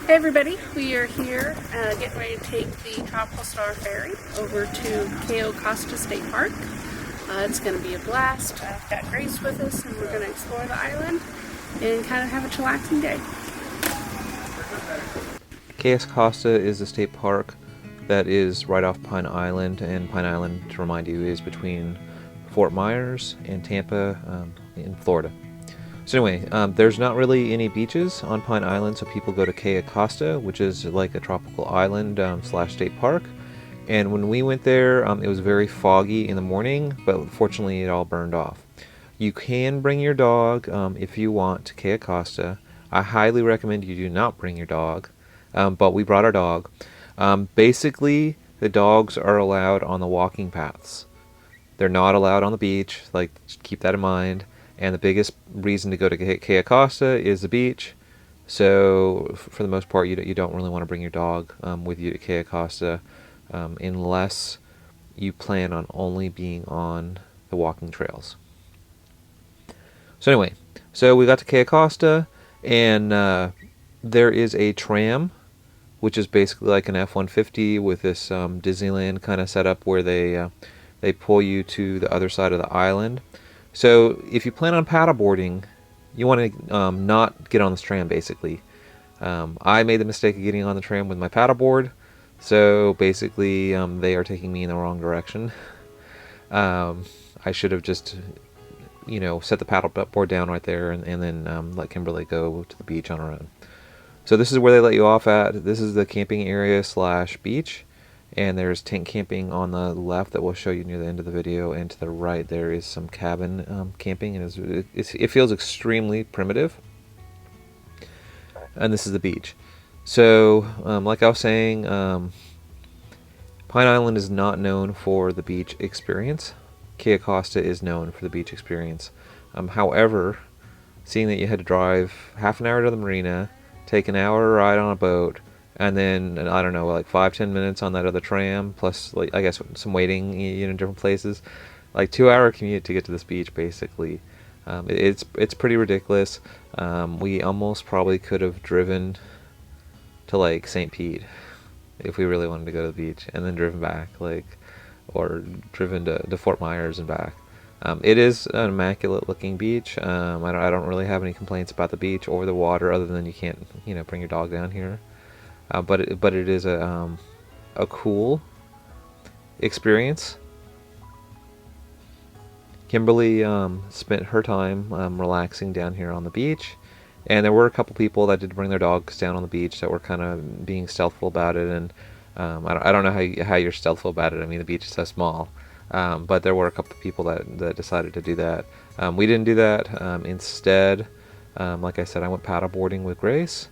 Hey everybody, we are here getting ready to take the Tropical Star Ferry over to Cayo Costa State Park. It's going to be a blast. I've got Grace with us and we're going to explore the island and kind of have a chillaxing day. Cayo Costa is a state park that is right off Pine Island, and Pine Island, to remind you, is between Fort Myers and Tampa in Florida. So anyway, there's not really any beaches on Pine Island, so people go to Cayo Costa, which is like a tropical island slash state park. And when we went there, it was very foggy in the morning, but fortunately it all burned off. You can bring your dog if you want to Cayo Costa. I highly recommend you do not bring your dog, but we brought our dog. Basically, the dogs are allowed on the walking paths. They're not allowed on the beach, like keep that in mind. And the biggest reason to go to Cayo Costa is the beach. So for the most part, you don't really want to bring your dog with you to Cayo Costa unless you plan on only being on the walking trails. So anyway, so we got to Cayo Costa, and there is a tram, which is basically like an F-150 with this Disneyland kind of setup where they pull you to the other side of the island. So if you plan on paddleboarding, you want to not get on this tram, basically. I made the mistake of getting on the tram with my paddleboard, so basically they are taking me in the wrong direction. I should have just, set the paddleboard down right there and then let Kimberly go to the beach on her own. So this is where they let you off at. This is the camping area slash beach. And there's tent camping on the left that we'll show you near the end of the video, and to the right there is some cabin camping, and it feels extremely primitive. And this is the beach. So, like I was saying, Pine Island is not known for the beach experience. Cayo Costa is known for the beach experience. However, seeing that you had to drive half an hour to the marina, take an hour ride on a boat, and then, I don't know, like 5-10 minutes on that other tram, plus, like, I guess, some waiting in different places. Like 2-hour commute to get to this beach, basically. It's pretty ridiculous. We almost probably could have driven to, like, St. Pete if we really wanted to go to the beach, and then driven back, or driven to Fort Myers and back. It is an immaculate looking beach. I don't really have any complaints about the beach or the water, other than you can't, bring your dog down here. But it is a cool experience. Kimberly spent her time relaxing down here on the beach, and there were a couple people that did bring their dogs down on the beach that were kind of being stealthful about it. And I don't know how you're stealthful about it. I mean, the beach is so small, but there were a couple of people that decided to do that. We didn't do that. Instead, like I said, I went paddleboarding with Grace.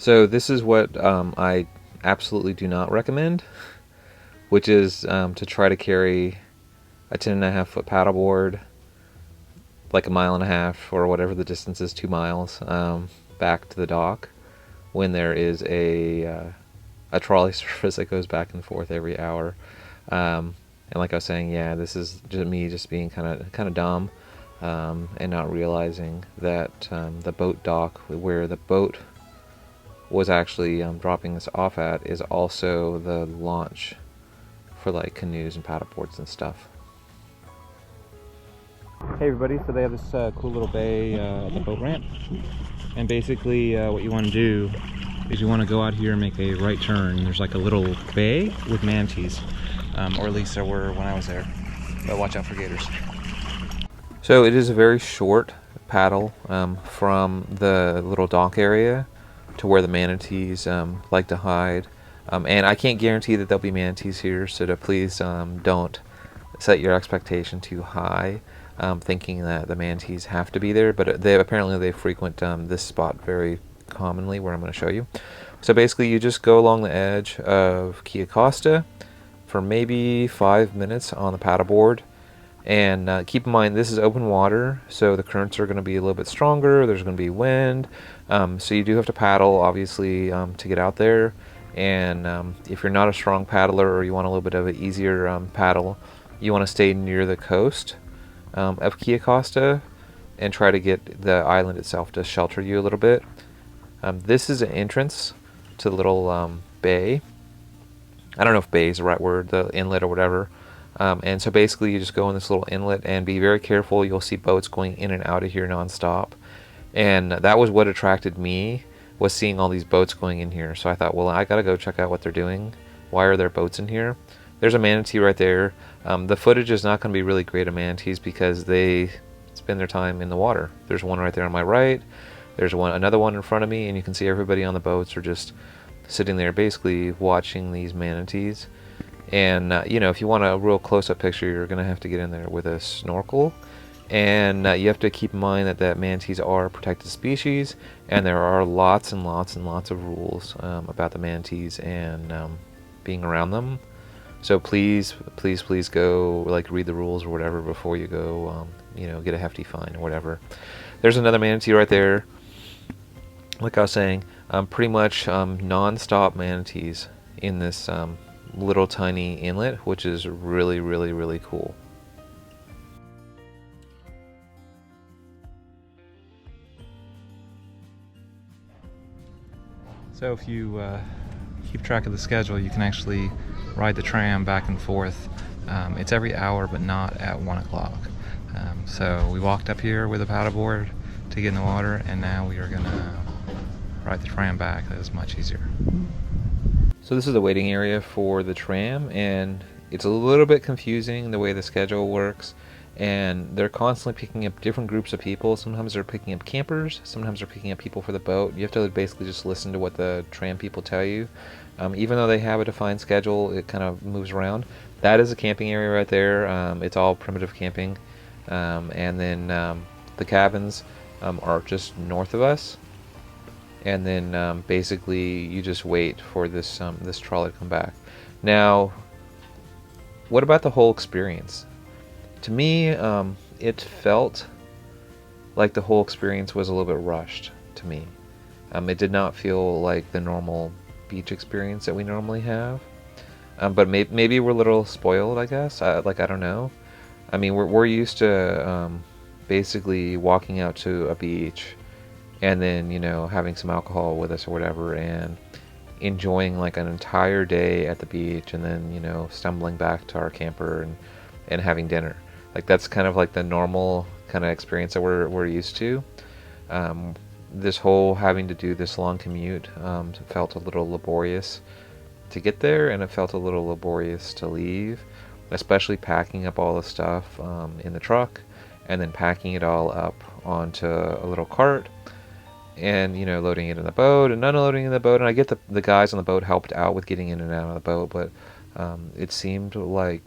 So this is what I absolutely do not recommend, which is to try to carry a 10.5-foot paddleboard, like 1.5 miles, or whatever the distance is, 2 miles, back to the dock, when there is a trolley service that goes back and forth every hour. And like I was saying, yeah, this is just me just being kind of dumb, and not realizing that the boat dock where the boat was actually dropping us off at is also the launch for like canoes and paddleboards and stuff. Hey everybody, so they have this cool little bay at the boat ramp, and basically what you want to do is you want to go out here and make a right turn. There's like a little bay with manatees, or at least there were when I was there, but watch out for gators. So it is a very short paddle from the little dock area to where the manatees like to hide, and I can't guarantee that there'll be manatees here, so please don't set your expectation too high, thinking that the manatees have to be there. But they frequent this spot very commonly, where I'm going to show you. So basically, you just go along the edge of Cayo Costa for maybe 5 minutes on the paddleboard. And keep in mind, this is open water, so the currents are going to be a little bit stronger. There's going to be wind, so you do have to paddle, obviously, to get out there. And if you're not a strong paddler or you want a little bit of an easier paddle, you want to stay near the coast of Cayo Costa and try to get the island itself to shelter you a little bit. This is an entrance to the little bay. I don't know if bay is the right word, the inlet or whatever. And so basically you just go in this little inlet and be very careful. You'll see boats going in and out of here nonstop. And that was what attracted me, was seeing all these boats going in here. So I thought, well, I gotta go check out what they're doing. Why are there boats in here? There's a manatee right there. The footage is not going to be really great of manatees because they spend their time in the water. There's one right there on my right. There's another one in front of me, and you can see everybody on the boats are just sitting there basically watching these manatees. And if you want a real close-up picture, you're going to have to get in there with a snorkel. And you have to keep in mind that manatees are a protected species, and there are lots and lots and lots of rules about the manatees and being around them. So please go read the rules or whatever before you go get a hefty fine or whatever. There's another manatee right there. Like I was saying, pretty much non-stop manatees in this little tiny inlet, which is really, really, really cool. So if you keep track of the schedule, you can actually ride the tram back and forth. It's every hour, but not at 1 o'clock. So we walked up here with a paddleboard to get in the water, and now we are gonna ride the tram back. That is much easier. So this is the waiting area for the tram, and it's a little bit confusing the way the schedule works. And they're constantly picking up different groups of people. Sometimes they're picking up campers, sometimes they're picking up people for the boat. You have to basically just listen to what the tram people tell you. Even though they have a defined schedule, it kind of moves around. That is a camping area right there. It's all primitive camping. And then the cabins are just north of us. And then basically you just wait for this trolley to come back. Now, what about the whole experience? To me, it felt like the whole experience was a little bit rushed to me. It did not feel like the normal beach experience that we normally have. But maybe we're a little spoiled, I guess. I don't know. I mean, we're used to basically walking out to a beach and then, having some alcohol with us or whatever and enjoying like an entire day at the beach and then, stumbling back to our camper and having dinner. Like that's kind of like the normal kind of experience that we're used to. This whole having to do this long commute felt a little laborious to get there, and it felt a little laborious to leave, especially packing up all the stuff in the truck and then packing it all up onto a little cart and loading it in the boat and unloading in the boat. And I get the guys on the boat helped out with getting in and out of the boat, but it seemed like,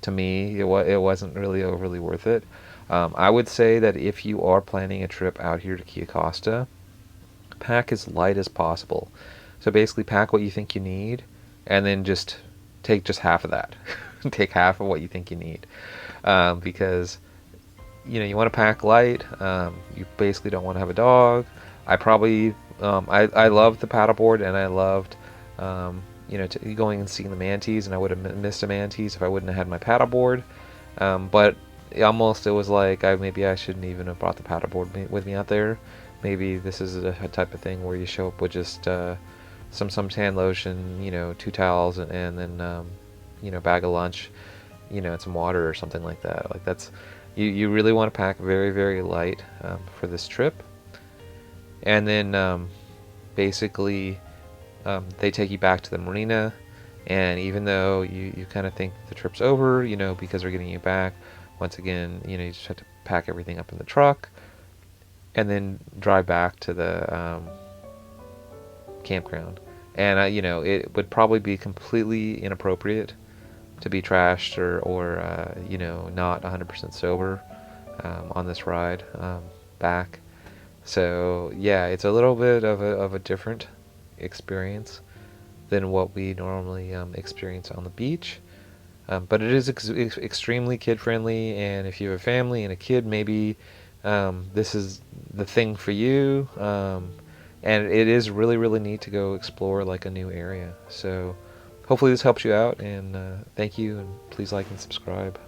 to me, it wasn't really overly worth it. I would say that if you are planning a trip out here to Cayo Costa, pack as light as possible. So basically pack what you think you need and then just take just half of that. Take half of what you think you need. Because you want to pack light. You basically don't want to have a dog. I probably I loved the paddleboard, and I loved going and seeing the manatees, and I would have missed a manatees if I wouldn't have had my paddleboard. But it was like maybe I shouldn't even have brought the paddleboard with me out there. Maybe this is a type of thing where you show up with just some tan lotion, 2 towels, and then bag of lunch, and some water or something like that. Like that's you really want to pack very, very light for this trip. And then basically they take you back to the marina, and even though you kind of think the trip's over, because they're getting you back, once again, you just have to pack everything up in the truck and then drive back to the campground. And it would probably be completely inappropriate to be trashed or not 100% sober on this ride back. So yeah, it's a little bit of a different experience than what we normally experience on the beach. But it is extremely kid-friendly, and if you have a family and a kid, maybe this is the thing for you. And it is really, really neat to go explore like a new area. So hopefully this helps you out, and thank you, and please like and subscribe.